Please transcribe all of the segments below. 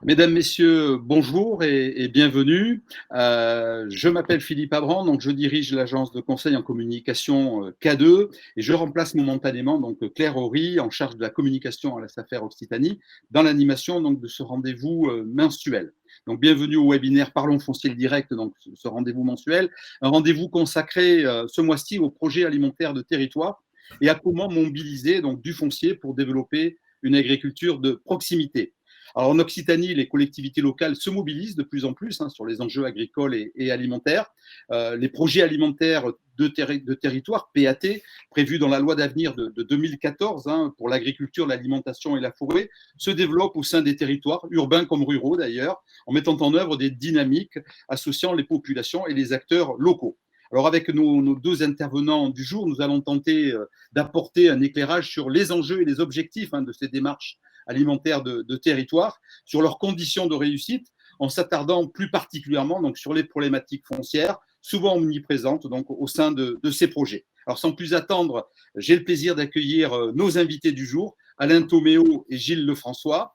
Mesdames, Messieurs, bonjour et bienvenue. Je m'appelle Philippe Abran, donc je dirige l'agence de conseil en communication K2 et je remplace momentanément donc Claire Horry en charge de la communication à la SAFER Occitanie dans l'animation donc de ce rendez-vous mensuel. Donc bienvenue au webinaire Parlons foncier le direct, donc ce rendez-vous mensuel, un rendez-vous consacré ce mois-ci au projet alimentaire de territoire et à comment mobiliser donc du foncier pour développer une agriculture de proximité. Alors en Occitanie, les collectivités locales se mobilisent de plus en plus sur les enjeux agricoles et alimentaires. Les projets alimentaires de territoire, PAT, prévus dans la loi d'avenir de 2014 pour l'agriculture, l'alimentation et la forêt, se développent au sein des territoires, urbains comme ruraux d'ailleurs, en mettant en œuvre des dynamiques associant les populations et les acteurs locaux. Alors avec nos deux intervenants du jour, nous allons tenter d'apporter un éclairage sur les enjeux et les objectifs de ces démarches alimentaires de territoire, sur leurs conditions de réussite, en s'attardant plus particulièrement donc, sur les problématiques foncières, souvent omniprésentes donc, au sein de ces projets. Alors sans plus attendre, j'ai le plaisir d'accueillir nos invités du jour, Alain Toméo et Gilles Lefrançois.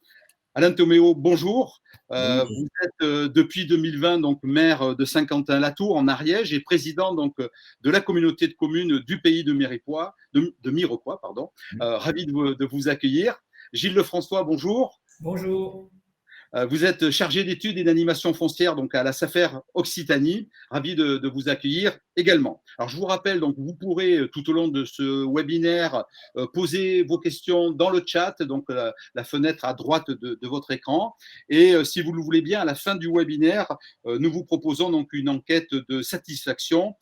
Alain Toméo, bonjour. Vous êtes depuis 2020 donc maire de Saint-Quentin-la-Tour en Ariège et président donc de la communauté de communes du pays de Mirepoix, pardon. Ravi de vous accueillir. Gilles Lefrançois, bonjour. Bonjour. Vous êtes chargé d'études et d'animation foncière donc à la SAFER Occitanie. Ravi de vous accueillir également. Alors je vous rappelle donc vous pourrez tout au long de ce webinaire poser vos questions dans le chat, donc la fenêtre à droite de votre écran. Et si vous le voulez bien, à la fin du webinaire, nous vous proposons donc une enquête de satisfaction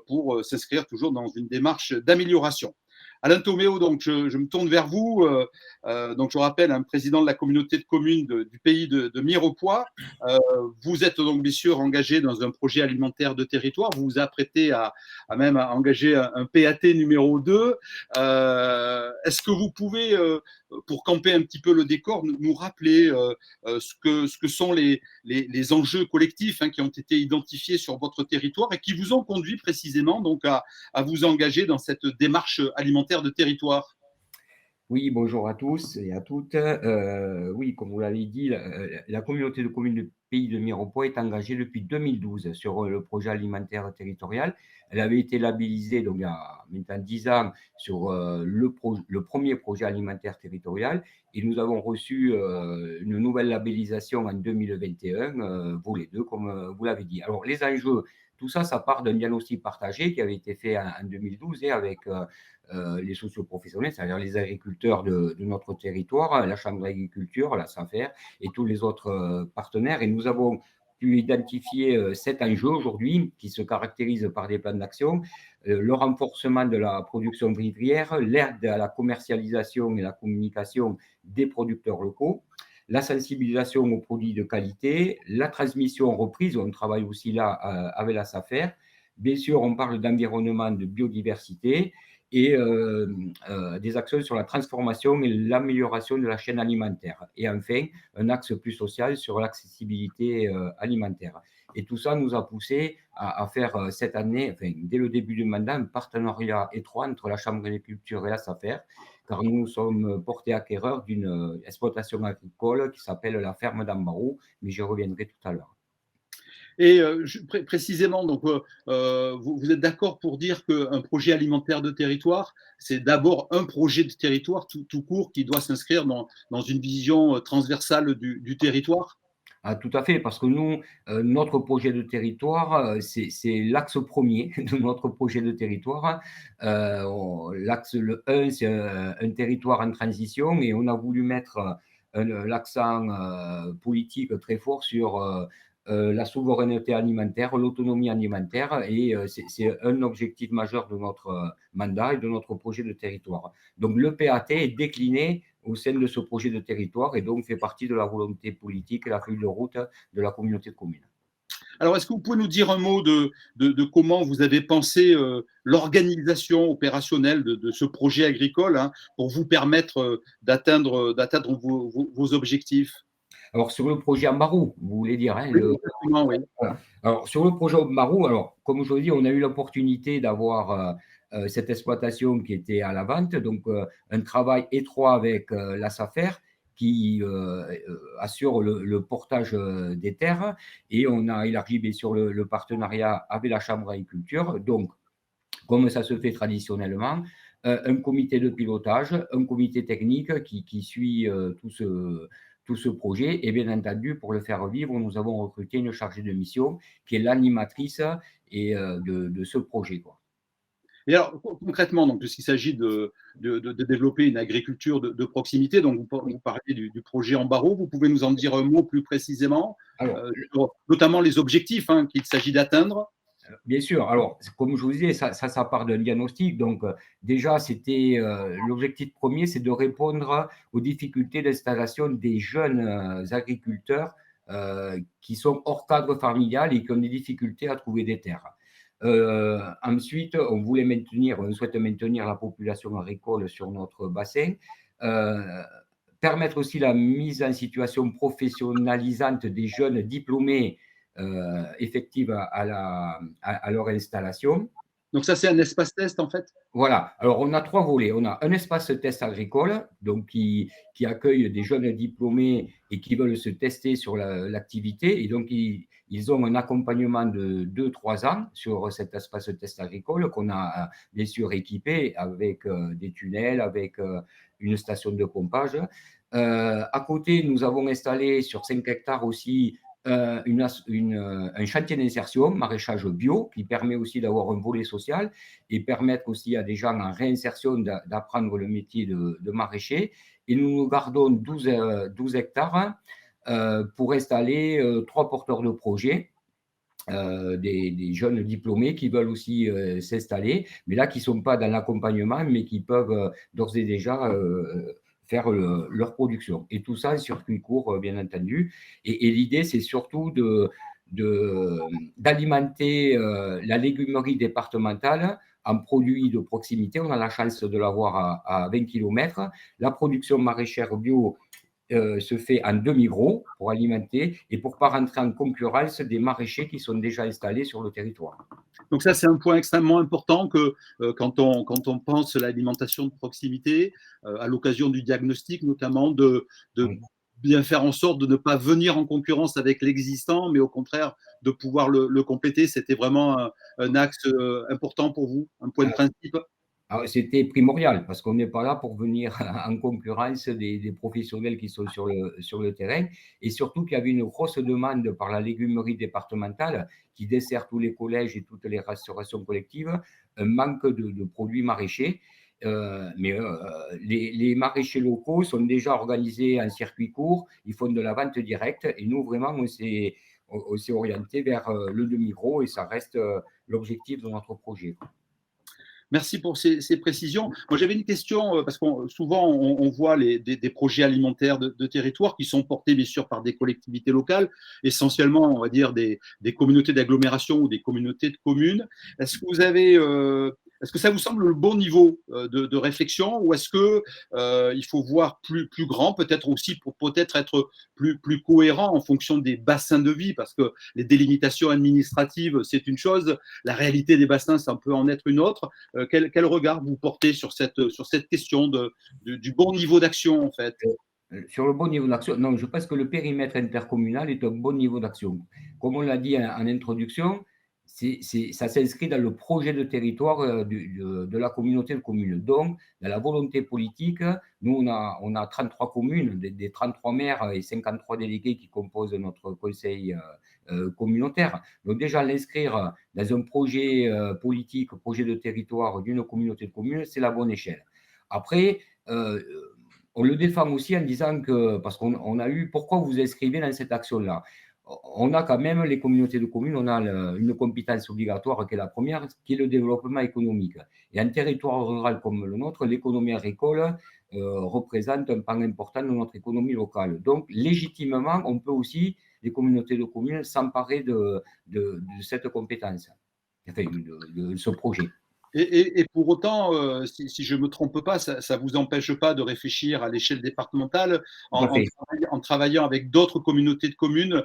pour s'inscrire toujours dans une démarche d'amélioration. Alain Toméo, donc je me tourne vers vous. Donc je rappelle, président de la communauté de communes du pays de Mirepoix. Vous êtes donc bien sûr engagé dans un projet alimentaire de territoire. Vous vous apprêtez à même engager un PAT numéro 2. Est-ce que vous pouvez, pour camper un petit peu le décor, nous rappeler ce que sont les enjeux collectifs qui ont été identifiés sur votre territoire et qui vous ont conduit précisément donc à vous engager dans cette démarche alimentaire de territoire? Oui, bonjour à tous et à toutes. Oui, comme vous l'avez dit, la communauté de communes du pays de Mirepoix est engagée depuis 2012 sur le projet alimentaire territorial. Elle avait été labellisée donc, il y a maintenant 10 ans sur le premier projet alimentaire territorial et nous avons reçu une nouvelle labellisation en 2021, vous les deux, comme vous l'avez dit. Alors, les enjeux, tout ça, ça part d'un diagnostic partagé qui avait été fait en 2012 et avec les socioprofessionnels, c'est-à-dire les agriculteurs de notre territoire, la Chambre d'agriculture, la SAFER et tous les autres partenaires. Et nous avons pu identifier 7 enjeux aujourd'hui qui se caractérisent par des plans d'action, le renforcement de la production vivrière, l'aide à la commercialisation et la communication des producteurs locaux, la sensibilisation aux produits de qualité, la transmission reprise, on travaille aussi là avec la SAFER. Bien sûr, on parle d'environnement, de biodiversité et des actions sur la transformation et l'amélioration de la chaîne alimentaire. Et enfin, un axe plus social sur l'accessibilité alimentaire. Et tout ça nous a poussé à faire cette année, enfin, dès le début du mandat, un partenariat étroit entre la Chambre d'agriculture et la SAFER, car nous sommes portés acquéreurs d'une exploitation agricole qui s'appelle la ferme d'Ambarou, mais j'y reviendrai tout à l'heure. Et précisément, donc, vous êtes d'accord pour dire qu'un projet alimentaire de territoire, c'est d'abord un projet de territoire tout court qui doit s'inscrire dans une vision transversale du territoire? Ah, tout à fait, parce que nous, notre projet de territoire, c'est l'axe premier de notre projet de territoire. L'axe le 1, c'est un territoire en transition et on a voulu mettre l'accent politique très fort sur la souveraineté alimentaire, l'autonomie alimentaire et c'est un objectif majeur de notre mandat et de notre projet de territoire. Donc le PAT est décliné au sein de ce projet de territoire et donc fait partie de la volonté politique et la feuille de route de la communauté de communes. Alors, est-ce que vous pouvez nous dire un mot de comment vous avez pensé l'organisation opérationnelle de ce projet agricole pour vous permettre d'atteindre vos objectifs? Alors, sur le projet Ambarou, vous voulez dire Oui, exactement, oui. Voilà. Alors, sur le projet Ambarou, alors, comme je vous dis, on a eu l'opportunité d'avoir cette exploitation qui était à la vente, donc un travail étroit avec la SAFER qui assure le portage des terres, et on a élargi bien sûr le partenariat avec la Chambre d'agriculture. Donc, comme ça se fait traditionnellement, un comité de pilotage, un comité technique qui suit tout ce projet. Et bien entendu, pour le faire vivre, nous avons recruté une chargée de mission qui est l'animatrice de ce projet, quoi. Et alors, concrètement, donc, puisqu'il s'agit de développer une agriculture de proximité, donc vous parlez du projet en barreau, vous pouvez nous en dire un mot plus précisément, Alors, notamment les objectifs qu'il s'agit d'atteindre? bien sûr. Alors, comme je vous disais, ça part d'un diagnostic. Donc, déjà, c'était l'objectif premier, c'est de répondre aux difficultés d'installation des jeunes agriculteurs qui sont hors cadre familial et qui ont des difficultés à trouver des terres. Ensuite, on souhaite maintenir la population agricole sur notre bassin. Permettre aussi la mise en situation professionnalisante des jeunes diplômés effective à leur installation. Donc ça, c'est un espace test en fait? Voilà. Alors, on a trois volets. On a un espace test agricole, donc qui accueille des jeunes diplômés et qui veulent se tester sur l'activité. Et donc, ils ont un accompagnement de 2-3 ans sur cet espace test agricole qu'on a bien sûr équipé avec des tunnels, avec une station de pompage. À côté, nous avons installé sur 5 hectares aussi un chantier d'insertion, maraîchage bio, qui permet aussi d'avoir un volet social et permettre aussi à des gens en réinsertion d'apprendre le métier de maraîcher. Et nous gardons 12 hectares pour installer 3 porteurs de projets. Des jeunes diplômés qui veulent aussi s'installer, mais là qui ne sont pas dans l'accompagnement, mais qui peuvent d'ores et déjà faire leur production. Et tout ça en circuit court, bien entendu. Et l'idée, c'est surtout d'alimenter la légumerie départementale en produits de proximité. On a la chance de l'avoir à 20 km. La production maraîchère bio se fait en demi-gros pour alimenter et pour ne pas rentrer en concurrence des maraîchers qui sont déjà installés sur le territoire. Donc ça, c'est un point extrêmement important que quand on pense à l'alimentation de proximité, à l'occasion du diagnostic notamment, de Oui. bien faire en sorte de ne pas venir en concurrence avec l'existant, mais au contraire de pouvoir le compléter. C'était vraiment un axe important pour vous, un point de principe? Alors, c'était primordial parce qu'on n'est pas là pour venir en concurrence des professionnels qui sont sur le terrain, et surtout qu'il y avait une grosse demande par la légumerie départementale qui dessert tous les collèges et toutes les restaurations collectives, un manque de produits maraîchers. Mais les maraîchers locaux sont déjà organisés en circuit court, ils font de la vente directe, et nous vraiment on s'est orienté vers le demi-gros, et ça reste l'objectif de notre projet. Merci pour ces précisions. Moi, j'avais une question, parce que souvent, on voit des projets alimentaires de territoire qui sont portés, bien sûr, par des collectivités locales, essentiellement, on va dire, des communautés d'agglomération ou des communautés de communes. Est-ce que vous avez, est-ce que ça vous semble le bon niveau de réflexion, ou est-ce que il faut voir plus grand, peut-être aussi pour peut-être être plus cohérent en fonction des bassins de vie, parce que les délimitations administratives, c'est une chose, la réalité des bassins, ça peut en être une autre. Quel regard vous portez sur cette question du bon niveau d'action, en fait? Sur le bon niveau d'action, non, je pense que le périmètre intercommunal est un bon niveau d'action. Comme on l'a dit en introduction, ça s'inscrit dans le projet de territoire de la communauté de communes. Donc, dans la volonté politique, nous, on a 33 communes, des 33 maires et 53 délégués qui composent notre conseil communautaire. Donc, déjà, l'inscrire dans un projet politique, projet de territoire d'une communauté de communes, c'est la bonne échelle. Après, on le défend aussi en disant que, parce qu'on a eu, pourquoi vous inscrivez dans cette action-là? On a quand même les communautés de communes, on a une compétence obligatoire qui est la première, qui est le développement économique. Et en territoire rural comme le nôtre, l'économie agricole représente un pan important de notre économie locale. Donc, légitimement, on peut aussi, les communautés de communes, s'emparer de cette compétence, enfin, de ce projet. Et pour autant, si je ne me trompe pas, ça ne vous empêche pas de réfléchir à l'échelle départementale Tout à fait. en travaillant avec d'autres communautés de communes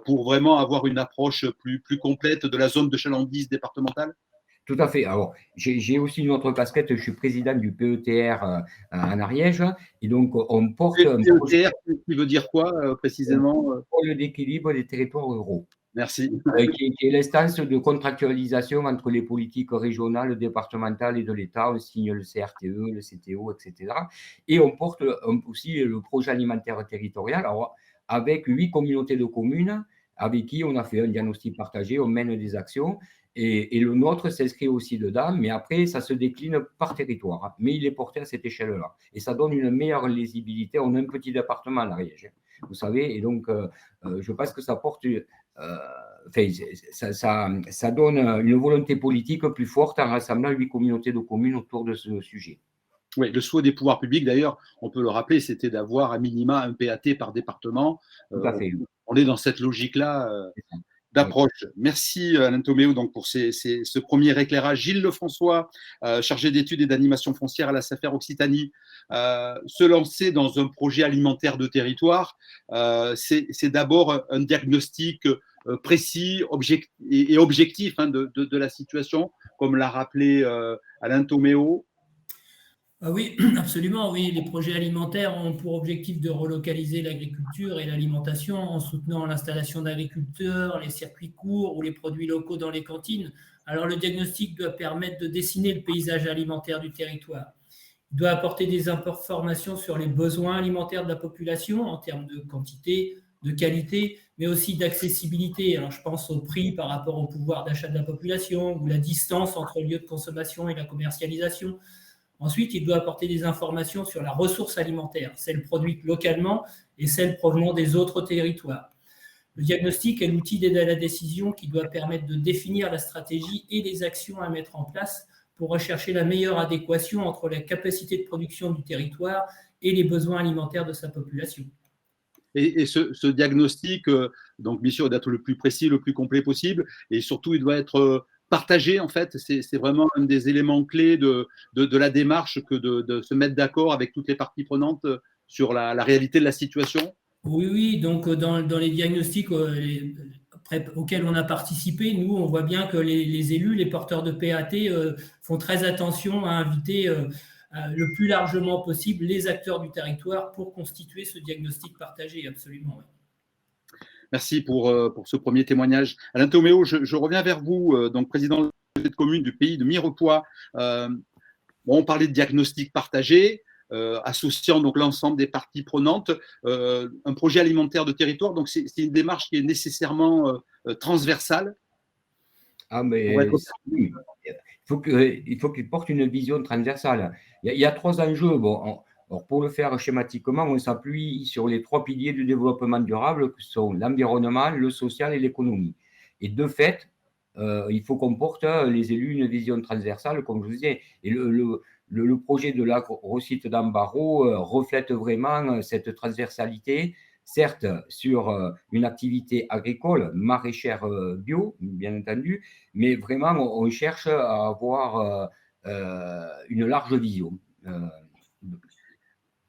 pour vraiment avoir une approche plus complète de la zone de chalandise départementale? Tout à fait. Alors, j'ai aussi une autre casquette, je suis président du PETR en Ariège, et donc on porte un projet PETR, qui veut dire quoi précisément pôle d'équilibre des territoires ruraux. Merci. Qui est l'instance de contractualisation entre les politiques régionales, départementales et de l'État. On signe le CRTE, le CTO, etc. Et on porte aussi le projet alimentaire territorial, alors, avec 8 communautés de communes avec qui on a fait un diagnostic partagé, on mène des actions. Et le nôtre s'inscrit aussi dedans, mais après, ça se décline par territoire. Mais il est porté à cette échelle-là. Et ça donne une meilleure lisibilité. On a un petit département à l'Ariège, vous savez, et donc je pense que ça porte enfin, ça donne une volonté politique plus forte en rassemblant 8 communautés de communes autour de ce sujet. Oui, le souhait des pouvoirs publics, d'ailleurs, on peut le rappeler, c'était d'avoir à minima un PAT par département. Tout à fait. On est dans cette logique-là d'approche. Oui. Merci Alain Toméo donc, pour ce premier éclairage. Gilles Lefrançois, chargé d'études et d'animation foncière à la SAFER Occitanie, se lancer dans un projet alimentaire de territoire, c'est d'abord un diagnostic précis et objectif de la situation, comme l'a rappelé Alain Toméo. Oui, absolument. Oui, les projets alimentaires ont pour objectif de relocaliser l'agriculture et l'alimentation en soutenant l'installation d'agriculteurs, les circuits courts ou les produits locaux dans les cantines. Alors, le diagnostic doit permettre de dessiner le paysage alimentaire du territoire. Il doit apporter des informations sur les besoins alimentaires de la population en termes de quantité, de qualité, mais aussi d'accessibilité. Alors, je pense au prix par rapport au pouvoir d'achat de la population ou la distance entre le lieu de consommation et la commercialisation. Ensuite, il doit apporter des informations sur la ressource alimentaire, celle produite localement et celle provenant des autres territoires. Le diagnostic est l'outil d'aide à la décision qui doit permettre de définir la stratégie et les actions à mettre en place pour rechercher la meilleure adéquation entre la capacité de production du territoire et les besoins alimentaires de sa population. Et ce diagnostic, donc bien sûr, d'être le plus précis, le plus complet possible, et surtout, il doit être partagé, en fait. C'est vraiment un des éléments clés de la démarche que de se mettre d'accord avec toutes les parties prenantes sur la réalité de la situation. Oui, donc dans les diagnostics auxquels on a participé, nous, on voit bien que les élus, les porteurs de PAT font très attention à inviter le plus largement possible les acteurs du territoire pour constituer ce diagnostic partagé, absolument. Merci pour ce premier témoignage. Alain Toméo, je reviens vers vous, donc président de la commune du pays de Mirepoix. On parlait de diagnostic partagé, associant donc l'ensemble des parties prenantes, un projet alimentaire de territoire. Donc c'est une démarche qui est nécessairement transversale. Ah, mais oui. Il faut qu'il porte une vision transversale. Il y a 3 enjeux. Bon, alors pour le faire schématiquement, on s'appuie sur les 3 piliers du développement durable, que sont l'environnement, le social et l'économie. Et de fait, il faut qu'on porte, les élus, une vision transversale, comme je vous disais. Et le projet de l'agro-site d'Ambaro reflète vraiment cette transversalité, certes sur une activité agricole, maraîchère bio, bien entendu, mais vraiment, on cherche à avoir une large vision.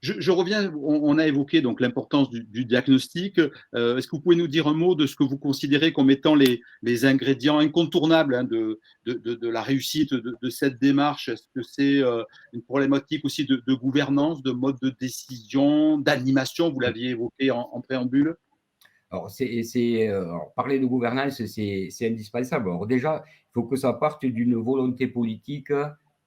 Je reviens, on a évoqué donc l'importance du diagnostic. Est-ce que vous pouvez nous dire un mot de ce que vous considérez comme étant les ingrédients incontournables de la réussite de cette démarche? Est-ce que c'est une problématique aussi de gouvernance, de mode de décision, d'animation? Vous l'aviez évoqué en préambule. Alors, parler de gouvernance, c'est indispensable. Alors déjà, il faut que ça parte d'une volonté politique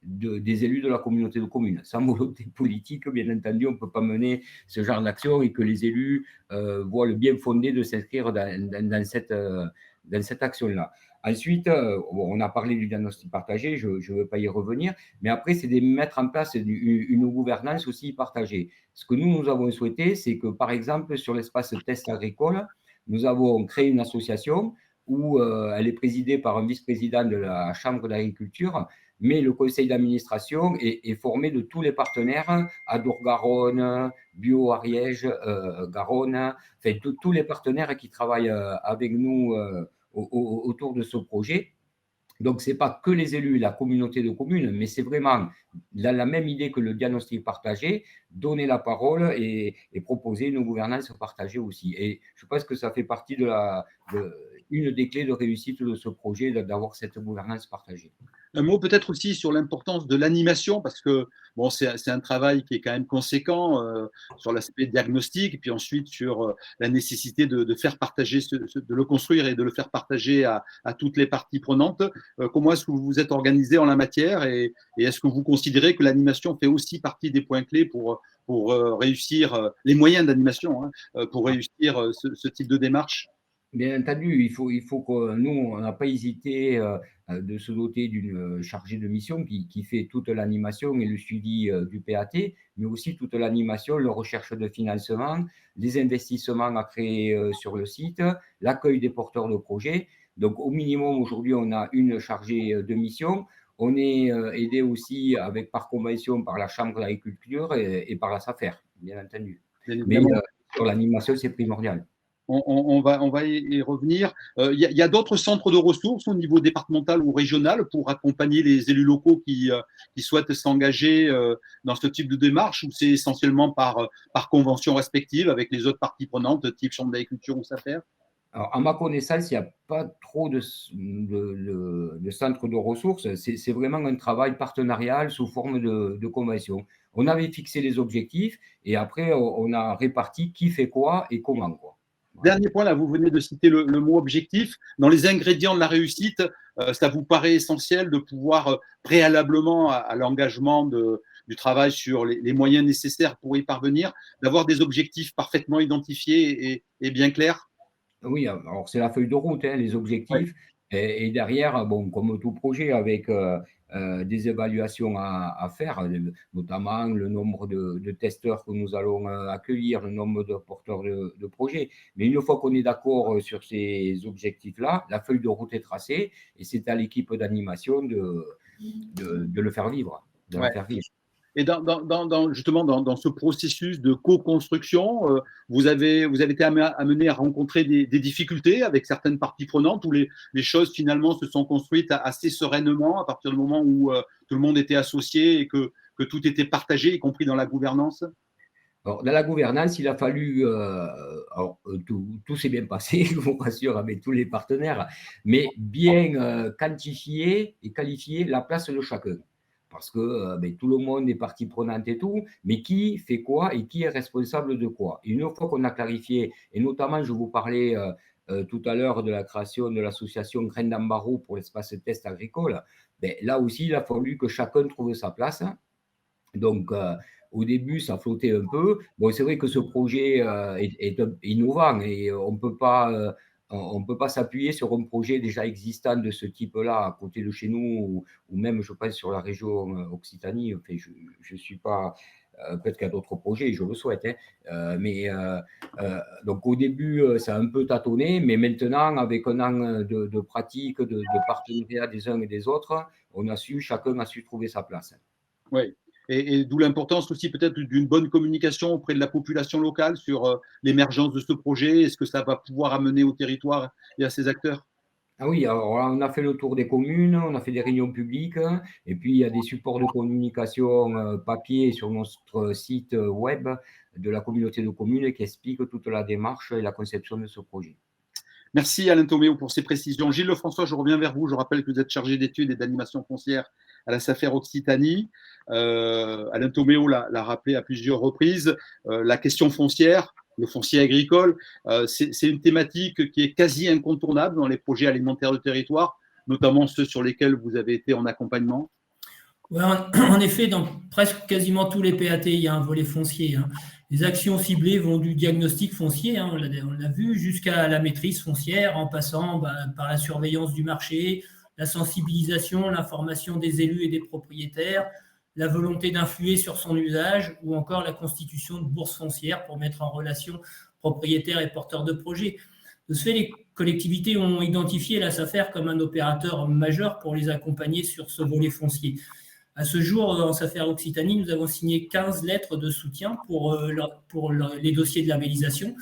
des élus de la communauté de communes. Sans volonté politique, bien entendu, on ne peut pas mener ce genre d'action et que les élus voient le bien fondé de s'inscrire dans cette action-là. Ensuite, on a parlé du diagnostic partagé, je ne veux pas y revenir, mais après, c'est de mettre en place une gouvernance aussi partagée. Ce que nous avons souhaité, c'est que, par exemple, sur l'espace test agricole, nous avons créé une association où elle est présidée par un vice-président de la Chambre d'agriculture, mais le conseil d'administration est formé de tous les partenaires, Adour-Garonne, Bio Ariège, Garonne, enfin, tous les partenaires qui travaillent avec nous autour de ce projet. Donc, ce n'est pas que les élus et la communauté de communes, mais c'est vraiment la même idée que le diagnostic partagé, donner la parole et proposer une gouvernance partagée aussi. Et je pense que ça fait partie une des clés de réussite de ce projet, d'avoir cette gouvernance partagée. Un mot peut-être aussi sur l'importance de l'animation, parce que bon, c'est un travail qui est quand même conséquent sur l'aspect diagnostic, et puis ensuite sur la nécessité de faire partager, de le construire et de le faire partager à toutes les parties prenantes. Comment est-ce que vous vous êtes organisé en la matière et est-ce que vous considérez que l'animation fait aussi partie des points clés pour réussir, les moyens d'animation, hein, pour réussir ce type de démarche? Bien entendu, il faut que nous, on n'a pas hésité de se doter d'une chargée de mission qui fait toute l'animation et le suivi du PAT, mais aussi toute l'animation, la recherche de financement, les investissements à créer sur le site, l'accueil des porteurs de projets. Donc, au minimum, aujourd'hui, on a une chargée de mission. On est aidé aussi par convention par la Chambre d'agriculture et par la SAFER, bien entendu. Bien Mais évidemment. sur l'animation, c'est primordial. On va y revenir. Il y a d'autres centres de ressources au niveau départemental ou régional pour accompagner les élus locaux qui souhaitent s'engager dans ce type de démarche, ou c'est essentiellement par convention respective avec les autres parties prenantes, type Chambre d'agriculture ou SAFER? Alors, à ma connaissance, il n'y a pas trop de centres de ressources. C'est vraiment un travail partenarial sous forme de convention. On avait fixé les objectifs et après, on a réparti qui fait quoi et comment, quoi. Voilà. Dernier point, là, vous venez de citer le mot objectif. Dans les ingrédients de la réussite, ça vous paraît essentiel de pouvoir, préalablement à l'engagement du travail sur les moyens nécessaires pour y parvenir, d'avoir des objectifs parfaitement identifiés et bien clairs? Oui, alors c'est la feuille de route, hein, les Ouais. objectifs. Et derrière, bon, comme tout projet, avec des évaluations à faire, notamment le nombre de testeurs que nous allons accueillir, le nombre de porteurs de projets. Mais une fois qu'on est d'accord sur ces objectifs-là, la feuille de route est tracée et c'est à l'équipe d'animation de le faire vivre, de la Ouais. faire vivre. Et justement, dans ce processus de co-construction, vous avez été amené à rencontrer des difficultés avec certaines parties prenantes, où les choses finalement se sont construites assez sereinement à partir du moment où tout le monde était associé et que tout était partagé, y compris dans la gouvernance? Alors, dans la gouvernance, il a fallu, tout s'est bien passé, je vous rassure, avec tous les partenaires, mais bien quantifier et qualifier la place de chacun. Parce que tout le monde est partie prenante et tout, mais qui fait quoi et qui est responsable de quoi? Et une fois qu'on a clarifié, et notamment, je vous parlais tout à l'heure de la création de l'association Graines d'Ambaro pour l'espace test agricole, là aussi, il a fallu que chacun trouve sa place. Donc, au début, ça flottait un peu. Bon, c'est vrai que ce projet est innovant et on peut pas s'appuyer sur un projet déjà existant de ce type-là à côté de chez nous ou même, je pense, sur la région Occitanie. Enfin, je suis pas. Peut-être qu'il y a d'autres projets, je le souhaite. Hein. Donc, au début, ça a un peu tâtonné, mais maintenant, avec un an de pratique, de partenariat des uns et des autres, chacun a su trouver sa place. Oui. Et d'où l'importance aussi peut-être d'une bonne communication auprès de la population locale sur l'émergence de ce projet et ce que ça va pouvoir amener au territoire et à ses acteurs. Ah oui, alors là, on a fait le tour des communes, on a fait des réunions publiques, et puis il y a des supports de communication papier sur notre site web de la communauté de communes qui expliquent toute la démarche et la conception de ce projet. Merci Alain Toméo pour ces précisions. Gilles Lefrançois, je reviens vers vous. Je rappelle que vous êtes chargé d'études et d'animation foncière à la SAFER Occitanie. Alain Toméo l'a rappelé à plusieurs reprises. La question foncière, le foncier agricole, c'est une thématique qui est quasi incontournable dans les projets alimentaires de territoire, notamment ceux sur lesquels vous avez été en accompagnement. Ouais, en effet, dans presque quasiment tous les PAT, il y a un volet foncier. Hein. Les actions ciblées vont du diagnostic foncier, hein, on l'a vu, jusqu'à la maîtrise foncière, en passant par la surveillance du marché, la sensibilisation, l'information des élus et des propriétaires, la volonté d'influer sur son usage, ou encore la constitution de bourses foncières pour mettre en relation propriétaires et porteurs de projets. De ce fait, les collectivités ont identifié la SAFER comme un opérateur majeur pour les accompagner sur ce volet foncier. À ce jour, en SAFER Occitanie, nous avons signé 15 lettres de soutien pour les dossiers de labellisation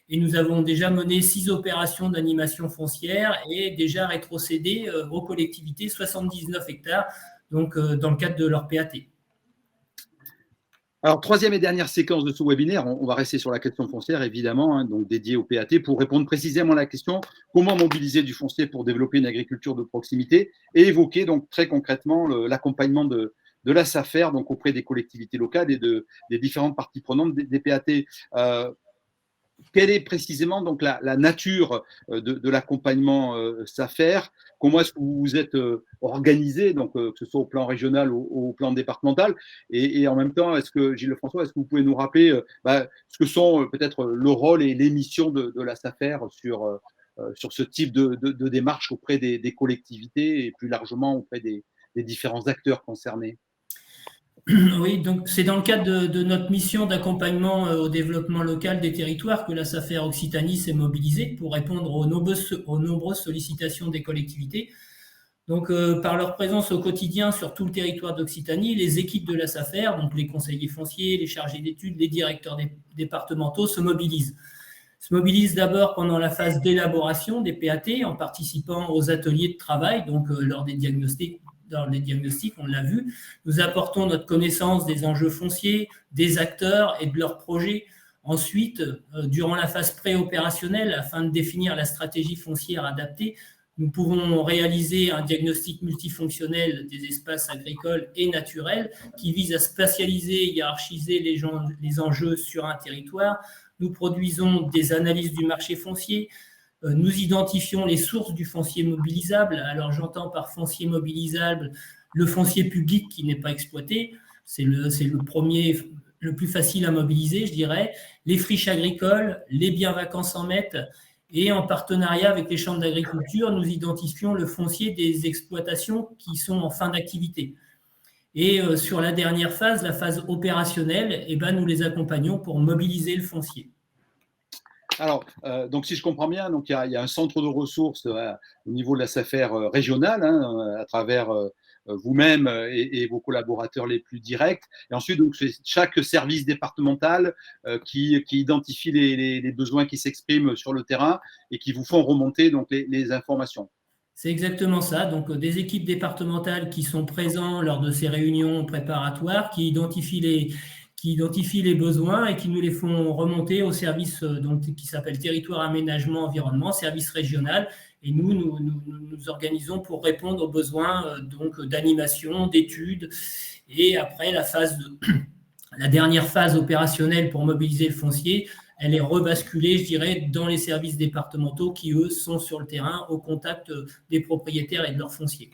et nous avons déjà mené 6 opérations d'animation foncière et déjà rétrocédé aux collectivités 79 hectares donc, dans le cadre de leur PAT. Alors, troisième et dernière séquence de ce webinaire, on va rester sur la question foncière, évidemment, hein, donc dédiée au PAT, pour répondre précisément à la question comment mobiliser du foncier pour développer une agriculture de proximité et évoquer donc très concrètement l'accompagnement de la SAFER donc auprès des collectivités locales et des différentes parties prenantes des PAT. Quelle est précisément donc la nature de l'accompagnement SAFER? Comment est-ce que vous vous êtes organisé, donc que ce soit au plan régional ou au plan départemental? Et en même temps, est-ce que Gilles Lefrançois, est-ce que vous pouvez nous rappeler ce que sont peut-être le rôle et les missions de la SAFER sur ce type de démarche auprès des collectivités et plus largement auprès des différents acteurs concernés? Oui, donc c'est dans le cadre de notre mission d'accompagnement au développement local des territoires que la SAFER Occitanie s'est mobilisée pour répondre aux nombreuses sollicitations des collectivités. Donc, par leur présence au quotidien sur tout le territoire d'Occitanie, les équipes de la SAFER, donc les conseillers fonciers, les chargés d'études, les directeurs départementaux se mobilisent. Se mobilisent d'abord pendant la phase d'élaboration des PAT en participant aux ateliers de travail, donc lors des diagnostics, on l'a vu. Nous apportons notre connaissance des enjeux fonciers, des acteurs et de leurs projets. Ensuite, durant la phase préopérationnelle, afin de définir la stratégie foncière adaptée, nous pouvons réaliser un diagnostic multifonctionnel des espaces agricoles et naturels qui vise à spatialiser et hiérarchiser les enjeux sur un territoire. Nous produisons des analyses du marché foncier. Nous identifions les sources du foncier mobilisable. Alors, j'entends par foncier mobilisable le foncier public qui n'est pas exploité. C'est le premier, le plus facile à mobiliser, je dirais. Les friches agricoles, les biens vacants sans mètres. Et en partenariat avec les chambres d'agriculture, nous identifions le foncier des exploitations qui sont en fin d'activité. Et sur la dernière phase, la phase opérationnelle, nous les accompagnons pour mobiliser le foncier. Alors, donc si je comprends bien, donc il y a un centre de ressources au niveau de la SAFER régionale, hein, à travers vous-même et vos collaborateurs les plus directs. Et ensuite, donc, c'est chaque service départemental qui identifie les besoins qui s'expriment sur le terrain et qui vous font remonter donc, les informations. C'est exactement ça. Donc, des équipes départementales qui sont présentes lors de ces réunions préparatoires, qui identifient les besoins et qui nous les font remonter au service qui s'appelle Territoire Aménagement Environnement, service régional. Et nous organisons pour répondre aux besoins d'animation, d'études. Et après, la dernière phase opérationnelle pour mobiliser le foncier, elle est rebasculée, je dirais, dans les services départementaux qui, eux, sont sur le terrain au contact des propriétaires et de leurs fonciers.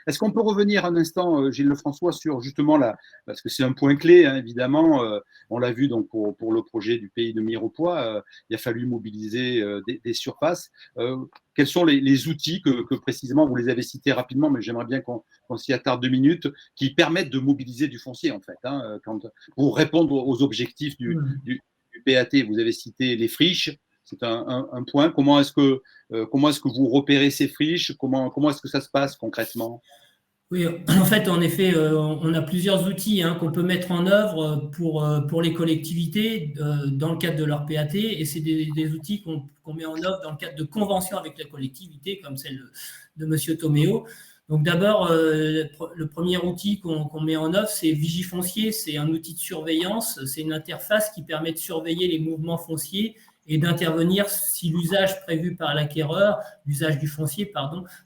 Est-ce qu'on peut revenir un instant, Gilles Lefrançois, sur justement parce que c'est un point clé, hein, évidemment, on l'a vu donc pour le projet du pays de Mirepoix, il a fallu mobiliser des surfaces. Quels sont les outils que précisément, vous les avez cités rapidement, mais j'aimerais bien qu'on s'y attarde 2 minutes, qui permettent de mobiliser du foncier, en fait, hein, pour répondre aux objectifs du PAT. Vous avez cité les friches, c'est un point. Comment est-ce que vous repérez ces friches? Comment est-ce que ça se passe concrètement? Oui, en fait, en effet, on a plusieurs outils qu'on peut mettre en œuvre pour les collectivités dans le cadre de leur PAT, et c'est des outils qu'on met en œuvre dans le cadre de conventions avec la collectivité, comme celle de M. Toméo. Donc d'abord, le premier outil qu'on met en œuvre, c'est Vigifoncier. C'est un outil de surveillance, c'est une interface qui permet de surveiller les mouvements fonciers et d'intervenir si l'usage du foncier,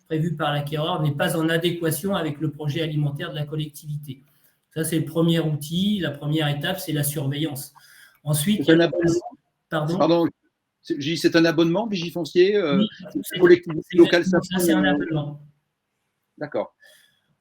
prévu par l'acquéreur n'est pas en adéquation avec le projet alimentaire de la collectivité. Ça, c'est le premier outil. La première étape, c'est la surveillance. Ensuite, c'est un abonnement, Vigifoncier, oui, collectivité locale. Ça, c'est un abonnement. D'accord.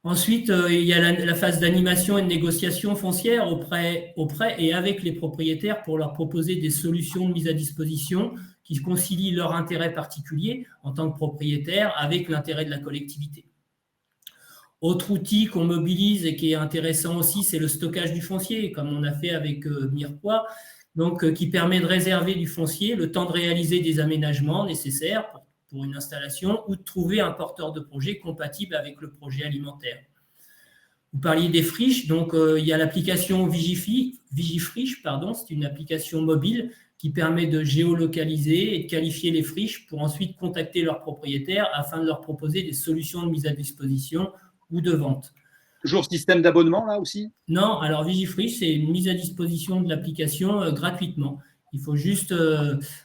Ensuite, il y a la phase d'animation et de négociation foncière auprès et avec les propriétaires pour leur proposer des solutions de mise à disposition qui concilient leur intérêt particulier en tant que propriétaire avec l'intérêt de la collectivité. Autre outil qu'on mobilise et qui est intéressant aussi, c'est le stockage du foncier, comme on a fait avec Mirepoix, donc qui permet de réserver du foncier le temps de réaliser des aménagements nécessaires pour une installation ou de trouver un porteur de projet compatible avec le projet alimentaire. Vous parliez des friches, donc il y a l'application Vigifriche, c'est une application mobile qui permet de géolocaliser et de qualifier les friches pour ensuite contacter leurs propriétaires afin de leur proposer des solutions de mise à disposition ou de vente. Toujours système d'abonnement là aussi? Non, alors Vigifriche, c'est une mise à disposition de l'application gratuitement. Il faut juste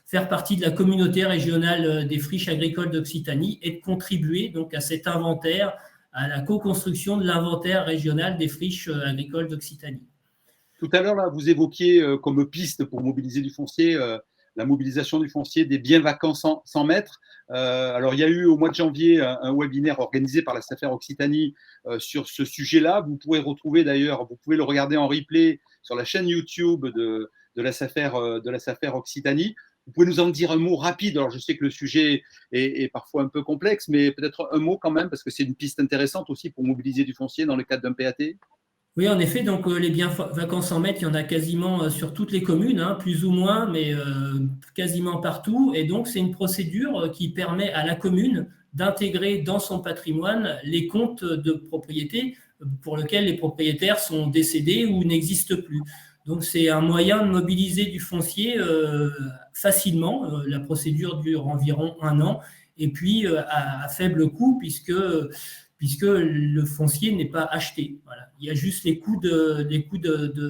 faire partie de la communauté régionale des friches agricoles d'Occitanie et de contribuer donc à cet inventaire, à la co-construction de l'inventaire régional des friches agricoles d'Occitanie. Tout à l'heure, là, vous évoquiez comme piste pour mobiliser du foncier, la mobilisation du foncier des biens vacants sans maître. Alors, il y a eu au mois de janvier un webinaire organisé par la SAFER Occitanie sur ce sujet-là. Vous pouvez retrouver d'ailleurs, vous pouvez le regarder en replay sur la chaîne YouTube de la SAFER Occitanie. Vous pouvez nous en dire un mot rapide. Alors, je sais que le sujet est parfois un peu complexe, mais peut-être un mot quand même, parce que c'est une piste intéressante aussi pour mobiliser du foncier dans le cadre d'un PAT. Oui, en effet, donc les biens vacants sans maître, il y en a quasiment sur toutes les communes, hein, plus ou moins, mais quasiment partout. Et donc, c'est une procédure qui permet à la commune d'intégrer dans son patrimoine les comptes de propriété pour lesquels les propriétaires sont décédés ou n'existent plus. Donc, c'est un moyen de mobiliser du foncier facilement. La procédure dure environ 1 an et puis à faible coût puisque le foncier n'est pas acheté. Voilà. Il y a juste les coûts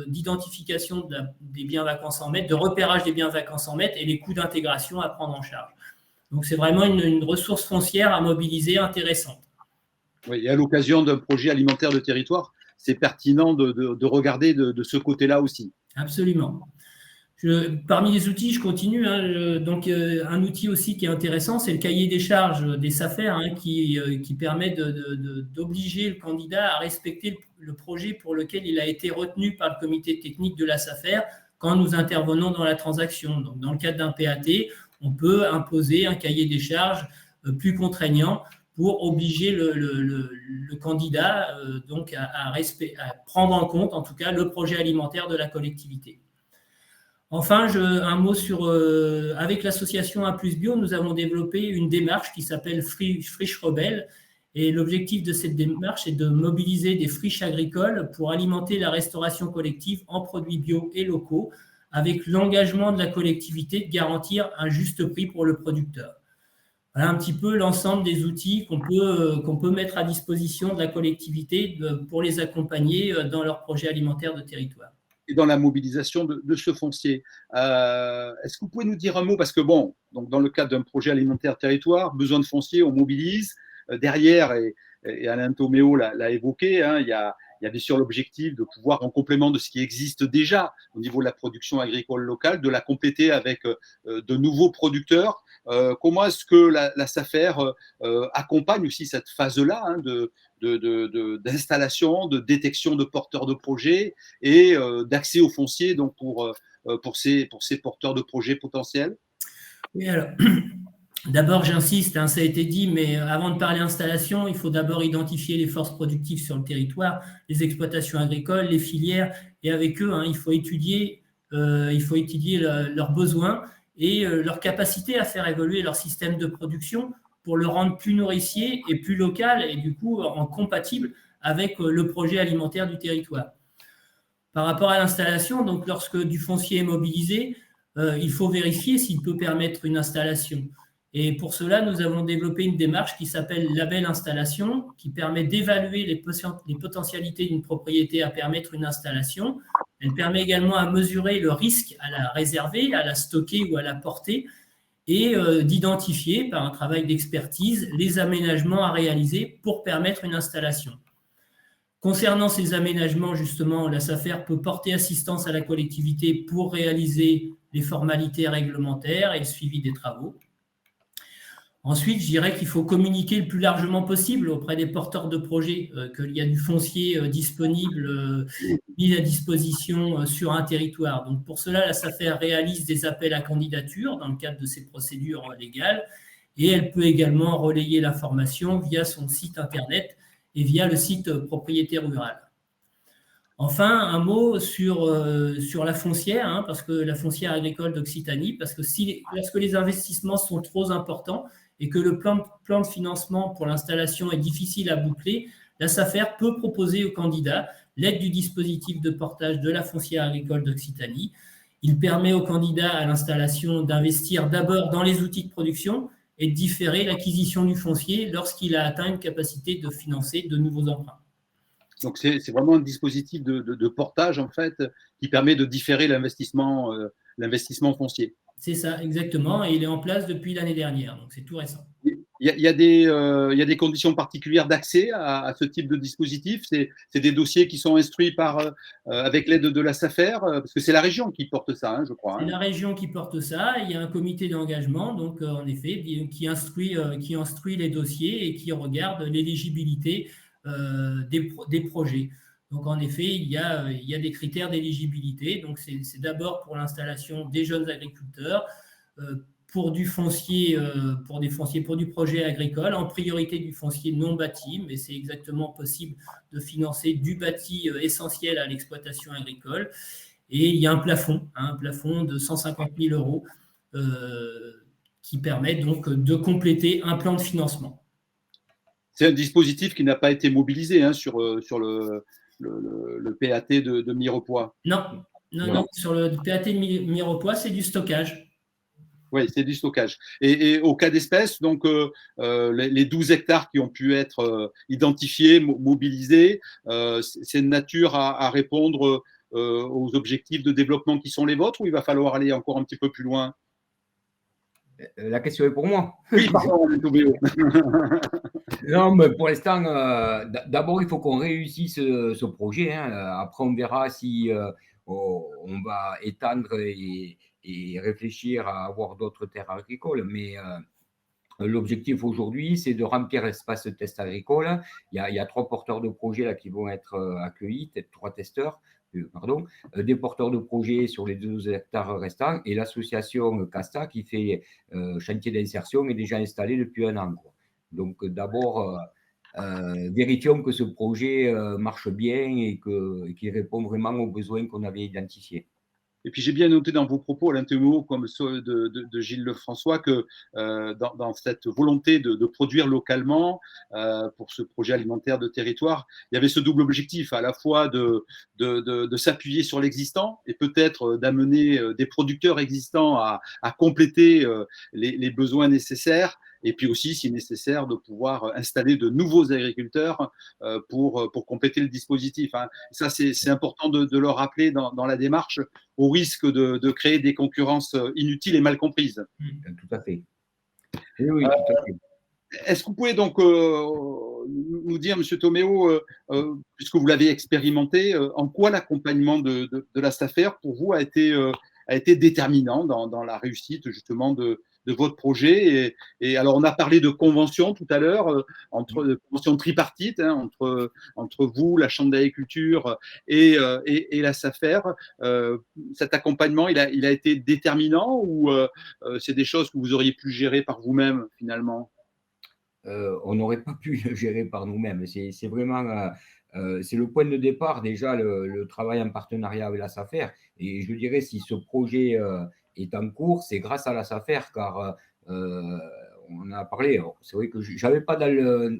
d'identification des biens vacants sans maître, de repérage des biens vacants sans maître et les coûts d'intégration à prendre en charge. Donc, c'est vraiment une ressource foncière à mobiliser intéressante. Oui, et à l'occasion d'un projet alimentaire de territoire, c'est pertinent de regarder de ce côté-là aussi. Absolument. Parmi les outils, je continue. Donc, un outil aussi qui est intéressant, c'est le cahier des charges des SAFER qui permet d'obliger le candidat à respecter le projet pour lequel il a été retenu par le comité technique de la SAFER quand nous intervenons dans la transaction. Donc, dans le cadre d'un PAT, on peut imposer un cahier des charges plus contraignant pour obliger le candidat donc à prendre en compte, en tout cas, le projet alimentaire de la collectivité. Enfin, un mot avec l'association A+ Bio, nous avons développé une démarche qui s'appelle Friche Rebelle. Et l'objectif de cette démarche est de mobiliser des friches agricoles pour alimenter la restauration collective en produits bio et locaux, avec l'engagement de la collectivité de garantir un juste prix pour le producteur. Voilà un petit peu l'ensemble des outils qu'on peut mettre à disposition de la collectivité pour les accompagner dans leur projet alimentaire de territoire. Et dans la mobilisation de ce foncier. Est-ce que vous pouvez nous dire un mot, parce que bon, donc dans le cadre d'un projet alimentaire territoire, besoin de foncier, on mobilise. Derrière, et Alain Toméo l'a évoqué, hein, il y a bien sûr l'objectif de pouvoir, en complément de ce qui existe déjà au niveau de la production agricole locale, de la compléter avec de nouveaux producteurs. Comment est-ce que la SAFER accompagne aussi cette phase-là hein, d'installation, de détection de porteurs de projets et d'accès au foncier donc pour ces porteurs de projets potentiels? Oui, alors, d'abord, j'insiste, hein, ça a été dit, mais avant de parler installation, il faut d'abord identifier les forces productives sur le territoire, les exploitations agricoles, les filières, et avec eux, hein, il faut étudier leurs besoins et leur capacité à faire évoluer leur système de production pour le rendre plus nourricier et plus local et du coup compatible avec le projet alimentaire du territoire. Par rapport à l'installation, donc lorsque du foncier est mobilisé, il faut vérifier s'il peut permettre une installation. Et pour cela, nous avons développé une démarche qui s'appelle Label Installation, qui permet d'évaluer les potentialités d'une propriété à permettre une installation. Elle permet également à mesurer le risque à la réserver, à la stocker ou à la porter, et d'identifier par un travail d'expertise les aménagements à réaliser pour permettre une installation. Concernant ces aménagements, justement, la SAFER peut porter assistance à la collectivité pour réaliser les formalités réglementaires et le suivi des travaux. Ensuite, je dirais qu'il faut communiquer le plus largement possible auprès des porteurs de projets qu'il y a du foncier disponible, mis à disposition sur un territoire. Donc, pour cela, la SAFER réalise des appels à candidature dans le cadre de ces procédures légales et elle peut également relayer l'information via son site internet et via le site Propriété Rurale. Enfin, un mot sur la foncière, hein, parce que la foncière agricole d'Occitanie, parce que lorsque les investissements sont trop importants et que le plan de financement pour l'installation est difficile à boucler, la SAFER peut proposer aux candidats l'aide du dispositif de portage de la foncière agricole d'Occitanie. Il permet aux candidats à l'installation d'investir d'abord dans les outils de production et de différer l'acquisition du foncier lorsqu'il a atteint une capacité de financer de nouveaux emprunts. Donc, c'est vraiment un dispositif de portage, en fait, qui permet de différer l'investissement foncier. C'est ça, exactement. Et il est en place depuis l'année dernière, donc c'est tout récent. Il y a des conditions particulières d'accès à ce type de dispositif. C'est des dossiers qui sont instruits avec l'aide de la SAFER, parce que c'est la région qui porte ça, hein, je crois. C'est la région qui porte ça. Il y a un comité d'engagement, donc en effet, qui instruit les dossiers et qui regarde l'éligibilité des projets. Donc en effet, il y a des critères d'éligibilité. Donc c'est d'abord pour l'installation des jeunes agriculteurs, pour du foncier, pour du projet agricole, en priorité du foncier non bâti, mais c'est exactement possible de financer du bâti essentiel à l'exploitation agricole. Et il y a un plafond de 150 000 euros qui permet donc de compléter un plan de financement. C'est un dispositif qui n'a pas été mobilisé, hein, sur le PAT de Mirepoix. Non, sur le PAT de Mirepoix, c'est du stockage. Oui, c'est du stockage. Et au cas d'espèce, donc les 12 hectares qui ont pu être identifiés, mobilisés, c'est de nature à répondre aux objectifs de développement qui sont les vôtres, ou il va falloir aller encore un petit peu plus loin? La question est pour moi. Oui, pardon, Non, mais pour l'instant, d'abord, il faut qu'on réussisse ce projet, hein. Après, on verra si on va étendre et réfléchir à avoir d'autres terres agricoles. Mais l'objectif aujourd'hui, c'est de remplir l'espace test agricole. Il y a 3 porteurs de projets là, qui vont être accueillis, 3 testeurs, pardon, des porteurs de projets sur les 12 hectares restants, et l'association CASTA qui fait chantier d'insertion est déjà installée depuis 1 an, quoi. Donc d'abord, vérifions que ce projet marche bien et qu'il répond vraiment aux besoins qu'on avait identifiés. Et puis j'ai bien noté dans vos propos, Alain Thémeau, comme ceux de Gilles Lefrançois, que dans cette volonté de produire localement pour ce projet alimentaire de territoire, il y avait ce double objectif, à la fois de s'appuyer sur l'existant et peut-être d'amener des producteurs existants à compléter les besoins nécessaires, et puis aussi, si nécessaire, de pouvoir installer de nouveaux agriculteurs pour compléter le dispositif, hein. Ça, c'est important de le rappeler dans la démarche, au risque de créer des concurrences inutiles et mal comprises. Tout à fait. Oui, tout à fait. Est-ce que vous pouvez donc nous dire, M. Toméo, puisque vous l'avez expérimenté, en quoi l'accompagnement de la SAFER pour vous a été déterminant dans la réussite justement de votre projet? Et alors, on a parlé de convention tout à l'heure, de convention tripartite, hein, entre vous, la Chambre d'agriculture et la SAFER. Cet accompagnement, il a été déterminant, ou c'est des choses que vous auriez pu gérer par vous-même finalement? On n'aurait pas pu le gérer par nous-mêmes. C'est vraiment c'est le point de départ, déjà, le travail en partenariat avec la SAFER. Et je dirais, si ce projet est en cours, c'est grâce à la SAFER, car on en a parlé. C'est vrai que je n'avais pas dans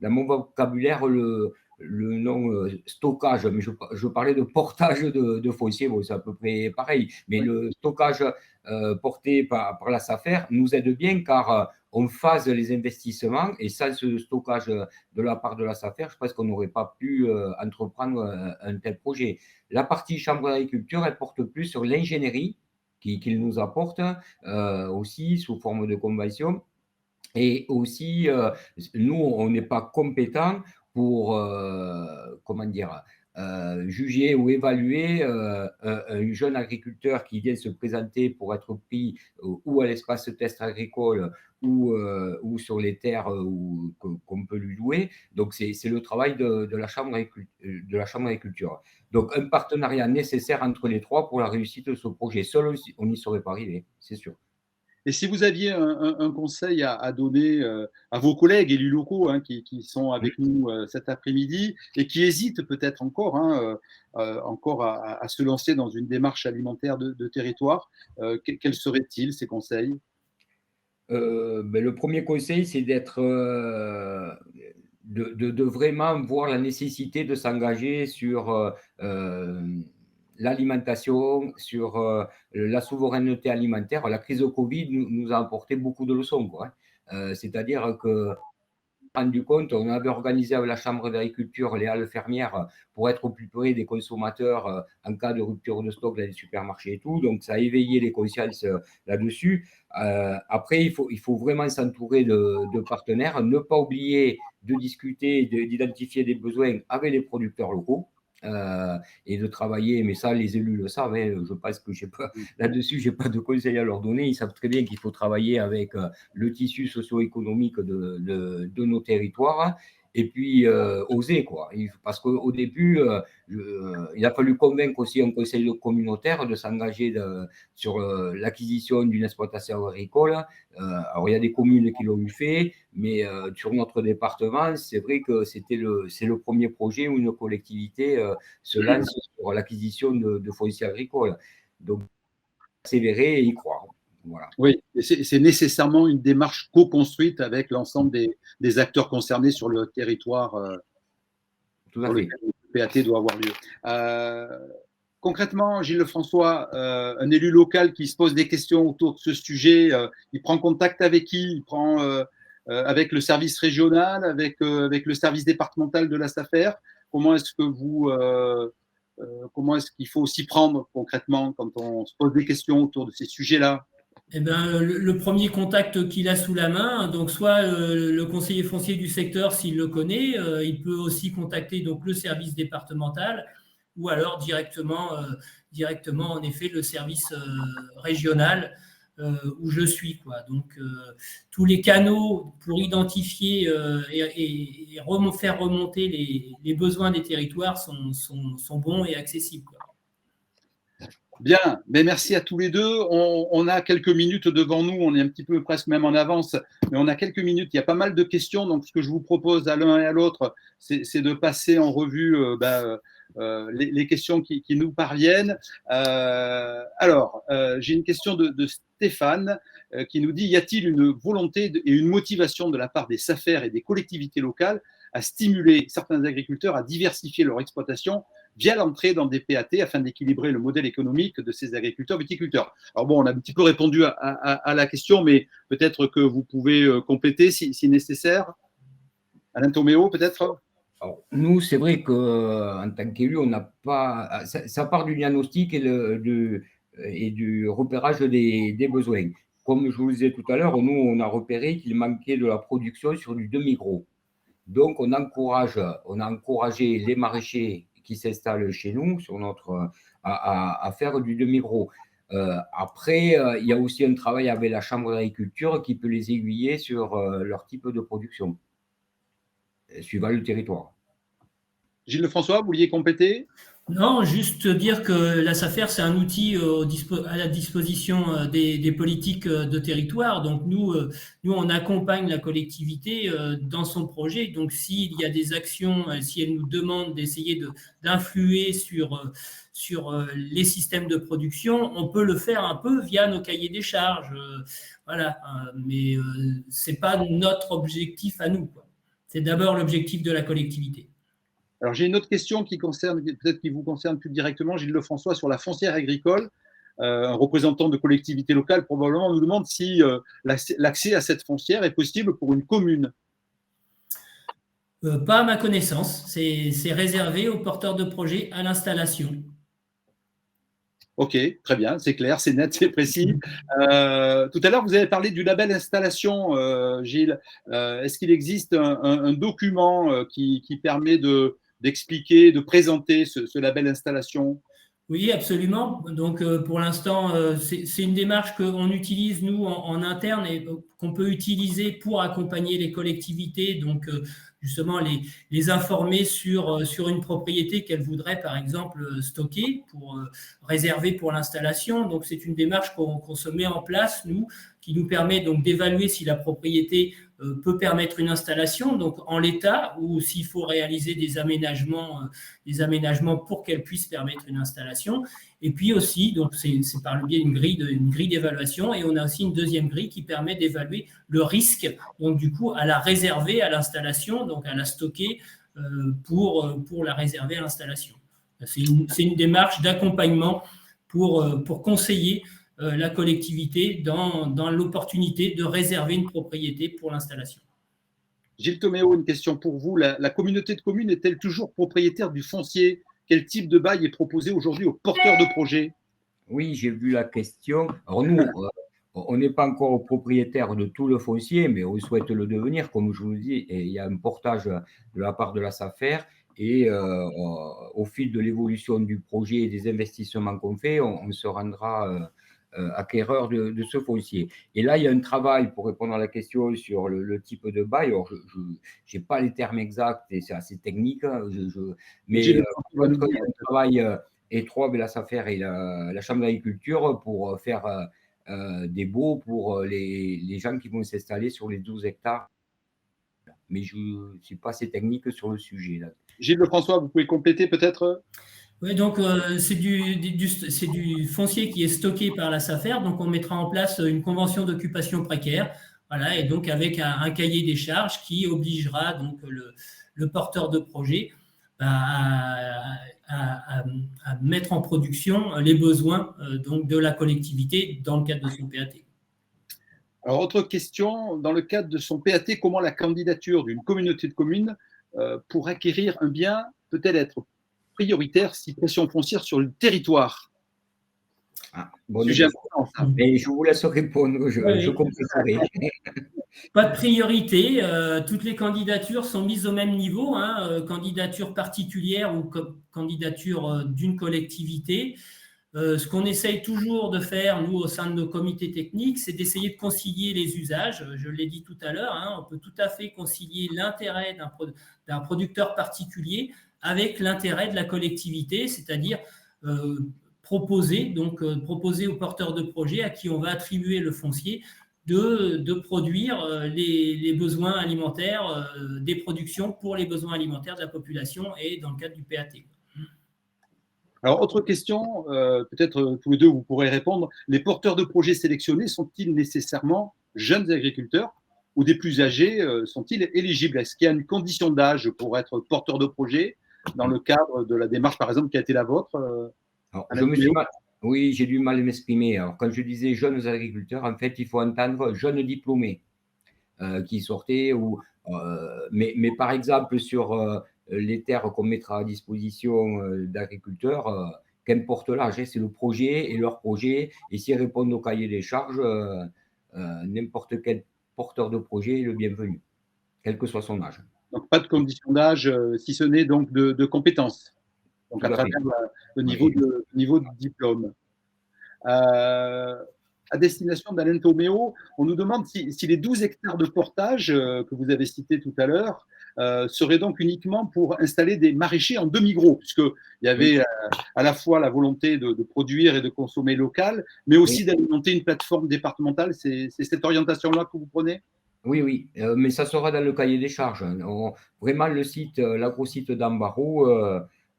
mon vocabulaire le nom stockage, mais je parlais de portage de foncier. Bon, c'est à peu près pareil. Mais le stockage porté par la SAFER nous aide bien, car on phase les investissements, et sans ce stockage de la part de la SAFER, je pense qu'on n'aurait pas pu entreprendre un tel projet. La partie Chambre d'agriculture, elle porte plus sur l'ingénierie qu'il nous apporte aussi sous forme de convention. Et aussi, nous, on n'est pas compétents pour, comment dire, juger ou évaluer un jeune agriculteur qui vient se présenter pour être pris ou à l'espace test agricole ou sur les terres qu'on peut lui louer. Donc, c'est le travail de la Chambre d'agriculture. Donc, un partenariat nécessaire entre les 3 pour la réussite de ce projet. Seul, on n'y serait pas arrivé, c'est sûr. Et si vous aviez un conseil à donner à vos collègues élus locaux, hein, qui sont avec nous cet après-midi et qui hésitent peut-être encore, hein, encore à se lancer dans une démarche alimentaire de territoire, quels seraient-ils, ces conseils? Le premier conseil, c'est de vraiment voir la nécessité de s'engager sur l'alimentation, sur la souveraineté alimentaire. La crise de Covid nous a apporté beaucoup de leçons, quoi, hein. C'est-à-dire que rendu compte, on avait organisé avec la Chambre d'agriculture les halles fermières pour être au plus près des consommateurs en cas de rupture de stock dans les supermarchés et tout. Donc, ça a éveillé les consciences là-dessus. Après, il faut vraiment s'entourer de partenaires, ne pas oublier de discuter, d'identifier des besoins avec les producteurs locaux. Et de travailler, mais ça, les élus le savent. Hein, je pense que là-dessus, je n'ai pas de conseils à leur donner. Ils savent très bien qu'il faut travailler avec le tissu socio-économique de nos territoires et puis oser, quoi. Parce qu'au début, il a fallu convaincre aussi un conseil communautaire de s'engager sur l'acquisition d'une exploitation agricole. Alors, il y a des communes qui l'ont eu fait, mais sur notre département, c'est vrai que c'est le premier projet où une collectivité se lance sur l'acquisition de fonciers agricoles. Donc, persévérer et y croire. Voilà. Oui, c'est nécessairement une démarche co-construite avec l'ensemble des acteurs concernés sur le territoire Tout à fait. lequel le PAT doit avoir lieu. Concrètement, Gilles Lefrançois, un élu local qui se pose des questions autour de ce sujet, il prend contact avec qui? Il prend avec le service régional, avec le service départemental de la SAFER. Comment est-ce qu'il faut s'y prendre concrètement quand on se pose des questions autour de ces sujets-là? Eh ben, le premier contact qu'il a sous la main, donc soit le conseiller foncier du secteur s'il le connaît, il peut aussi contacter donc le service départemental ou alors directement en effet le service régional où je suis, quoi. Donc tous les canaux pour identifier et faire remonter les besoins des territoires sont bons et accessibles, quoi. Bien, mais merci à tous les deux. On a quelques minutes devant nous, on est un petit peu presque même en avance, mais on a quelques minutes. Il y a pas mal de questions, donc ce que je vous propose à l'un et à l'autre, c'est de passer en revue les questions qui nous parviennent. Alors, j'ai une question de Stéphane qui nous dit: y a-t-il une volonté et une motivation de la part des SAFER et des collectivités locales à stimuler certains agriculteurs à diversifier leur exploitation via l'entrée dans des PAT afin d'équilibrer le modèle économique de ces agriculteurs viticulteurs? Alors bon, on a un petit peu répondu à la question, mais peut-être que vous pouvez compléter si nécessaire. Alain Toméo, peut-être? Alors, nous, c'est vrai qu'en tant qu'élu, on n'a pas. Ça part du diagnostic et du repérage des besoins. Comme je vous le disais tout à l'heure, nous, on a repéré qu'il manquait de la production sur du demi-gros. Donc, on a encouragé les maraîchers qui s'installent chez nous à faire du demi-gros. Après, il y a aussi un travail avec la Chambre d'agriculture qui peut les aiguiller sur leur type de production, suivant le territoire. Gilles Lefrançois, vous vouliez compléter? Non, juste dire que la SAFER, c'est un outil à la disposition des politiques de territoire. Donc, nous, on accompagne la collectivité dans son projet. Donc, s'il y a des actions, si elle nous demande d'essayer d'influer sur les systèmes de production, on peut le faire un peu via nos cahiers des charges. Voilà. Mais ce n'est pas notre objectif à nous, quoi. C'est d'abord l'objectif de la collectivité. Alors, j'ai une autre question qui vous concerne plus directement, Gilles Lefrançois, sur la foncière agricole. Un représentant de collectivité locale probablement nous demande si l'accès à cette foncière est possible pour une commune. Pas à ma connaissance. C'est réservé aux porteurs de projets à l'installation. Ok, très bien, c'est clair, c'est net, c'est précis. Tout à l'heure, vous avez parlé du label installation, Gilles. Est-ce qu'il existe un document qui permet d'expliquer, de présenter ce label installation? Oui, absolument. Donc, pour l'instant, c'est une démarche qu'on utilise, nous, en interne et qu'on peut utiliser pour accompagner les collectivités, donc justement les informer sur une propriété qu'elles voudraient, par exemple, stocker pour réserver pour l'installation. Donc, c'est une démarche qu'on se met en place, nous, qui nous permet donc d'évaluer si la propriété peut permettre une installation, donc en l'état, ou s'il faut réaliser des aménagements pour qu'elle puisse permettre une installation. Et puis aussi, donc c'est par le biais d'une grille d'évaluation, et on a aussi une deuxième grille qui permet d'évaluer le risque, donc du coup à la réserver à l'installation, donc à la stocker pour la réserver à l'installation. C'est une démarche d'accompagnement pour conseiller la collectivité dans l'opportunité de réserver une propriété pour l'installation. Gilles Toméo, une question pour vous. La communauté de communes est-elle toujours propriétaire du foncier? Quel type de bail est proposé aujourd'hui aux porteurs de projets? Oui, j'ai vu la question. Alors nous, on n'est pas encore propriétaire de tout le foncier, mais on souhaite le devenir, comme je vous le dis, et il y a un portage de la part de la SAFER. Et au fil de l'évolution du projet et des investissements qu'on fait, on se rendra acquéreur de ce foncier. Et là, il y a un travail, pour répondre à la question sur le type de bail. Alors, je n'ai pas les termes exacts et c'est assez technique, hein, mais il y a un travail étroit avec la SAFER et la Chambre d'agriculture pour faire des baux pour les gens qui vont s'installer sur les 12 hectares. Mais je ne suis pas assez technique sur le sujet. Là. Gilles Lefrançois, vous pouvez compléter peut-être? Oui, donc c'est du foncier qui est stocké par la SAFER, donc on mettra en place une convention d'occupation précaire, voilà, et donc avec un cahier des charges qui obligera donc le porteur de projet à mettre en production les besoins donc de la collectivité dans le cadre de son PAT. Alors, autre question, dans le cadre de son PAT, comment la candidature d'une communauté de communes pour acquérir un bien peut-elle être prioritaire si pression foncière sur le territoire? Sujet important, ça. Mais je vous laisse répondre, je compléterai. Pas de priorité, toutes les candidatures sont mises au même niveau, hein, candidature particulière ou candidature d'une collectivité. Ce qu'on essaye toujours de faire, nous, au sein de nos comités techniques, c'est d'essayer de concilier les usages. Je l'ai dit tout à l'heure, hein, on peut tout à fait concilier l'intérêt d'un producteur particulier avec l'intérêt de la collectivité, c'est-à-dire proposer aux porteurs de projets à qui on va attribuer le foncier de produire les besoins alimentaires, des productions pour les besoins alimentaires de la population et dans le cadre du PAT. Alors, autre question, peut-être tous les deux vous pourrez répondre. Les porteurs de projets sélectionnés sont-ils nécessairement jeunes agriculteurs ou des plus âgés sont-ils éligibles? Est-ce qu'il y a une condition d'âge pour être porteur de projet dans le cadre de la démarche, par exemple, qui a été la vôtre? Oui, j'ai du mal à m'exprimer. Alors, quand je disais jeunes agriculteurs, en fait, il faut entendre jeunes diplômés qui sortaient. Mais par exemple, sur les terres qu'on mettra à disposition d'agriculteurs, qu'importe l'âge, c'est le projet et leur projet. Et s'ils répondent au cahier des charges, n'importe quel porteur de projet est le bienvenu, quel que soit son âge. Donc, pas de condition d'âge, si ce n'est donc de compétences. Donc, à travers le niveau de diplôme. À destination d'Alain Toméo, on nous demande si les 12 hectares de portage que vous avez cités tout à l'heure seraient donc uniquement pour installer des maraîchers en demi-gros, puisqu'il y avait à la fois la volonté de produire et de consommer local, mais aussi d'alimenter une plateforme départementale. C'est cette orientation-là que vous prenez? Oui, mais ça sera dans le cahier des charges. Vraiment, le site, l'agro-site d'Ambaro,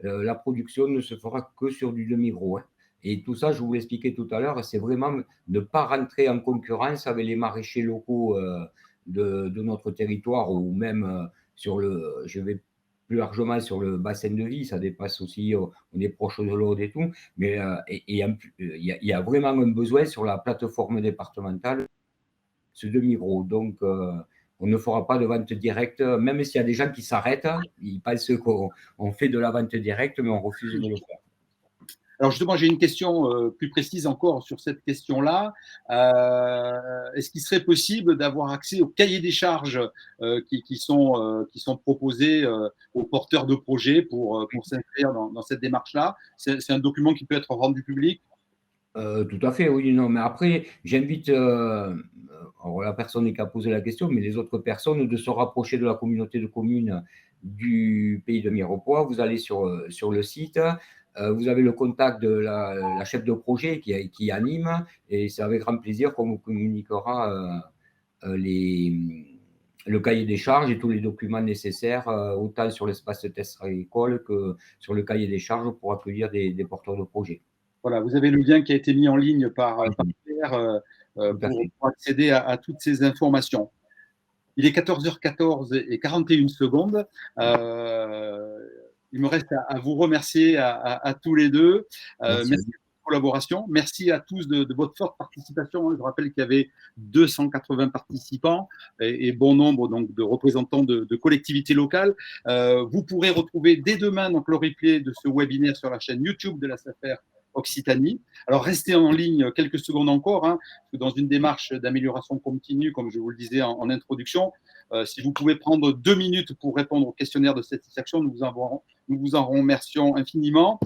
la production ne se fera que sur du demi-gros. Hein. Et tout ça, je vous l'expliquais tout à l'heure, c'est vraiment ne pas rentrer en concurrence avec les maraîchers locaux de notre territoire ou même je vais plus largement sur le bassin de vie, ça dépasse aussi, on est proche de l'Aude et tout, mais il y a vraiment un besoin sur la plateforme départementale, ce demi-gros. Donc, on ne fera pas de vente directe, même s'il y a des gens qui s'arrêtent, ils pensent qu'on fait de la vente directe, mais on refuse de le faire. Alors justement, j'ai une question plus précise encore sur cette question-là. Est-ce qu'il serait possible d'avoir accès aux cahiers des charges qui sont proposés aux porteurs de projets pour s'inscrire dans cette démarche-là? C'est un document qui peut être rendu public? Tout à fait, oui. Non, mais après, j'invite la personne qui a posé la question, mais les autres personnes, de se rapprocher de la communauté de communes du pays de Mirepoix. Vous allez sur le site. Vous avez le contact de la chef de projet qui anime, et c'est avec grand plaisir qu'on vous communiquera le cahier des charges et tous les documents nécessaires, autant sur l'espace de test agricole que sur le cahier des charges pour accueillir des porteurs de projets. Voilà, vous avez le lien qui a été mis en ligne par Pierre pour accéder à toutes ces informations. Il est 14h14 et 41 secondes. Il me reste à vous remercier à tous les deux. Merci collaboration. Merci à tous de votre forte participation. Je rappelle qu'il y avait 280 participants et bon nombre donc, de représentants de collectivités locales. Vous pourrez retrouver dès demain donc, le replay de ce webinaire sur la chaîne YouTube de la SAFER Occitanie. Alors, restez en ligne quelques secondes encore, parce que dans une démarche d'amélioration continue, comme je vous le disais en introduction, si vous pouvez prendre 2 minutes pour répondre au questionnaire de satisfaction, nous vous en remercions infiniment.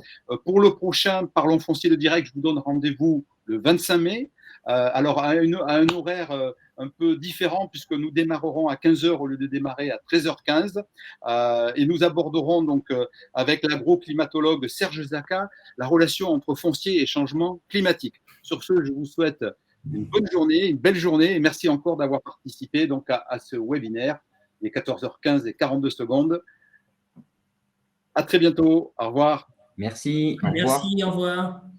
Pour le prochain Parlons Foncier de direct, je vous donne rendez-vous le 25 mai. Alors, à un horaire un peu différent, puisque nous démarrerons à 15h au lieu de démarrer à 13h15. Et nous aborderons donc avec l'agroclimatologue Serge Zaka la relation entre foncier et changement climatique. Sur ce, je vous souhaite une bonne journée, une belle journée, et merci encore d'avoir participé donc à ce webinaire. Il est 14h15 et 42 secondes. À très bientôt. Au revoir. Merci. Au revoir. Merci, au revoir.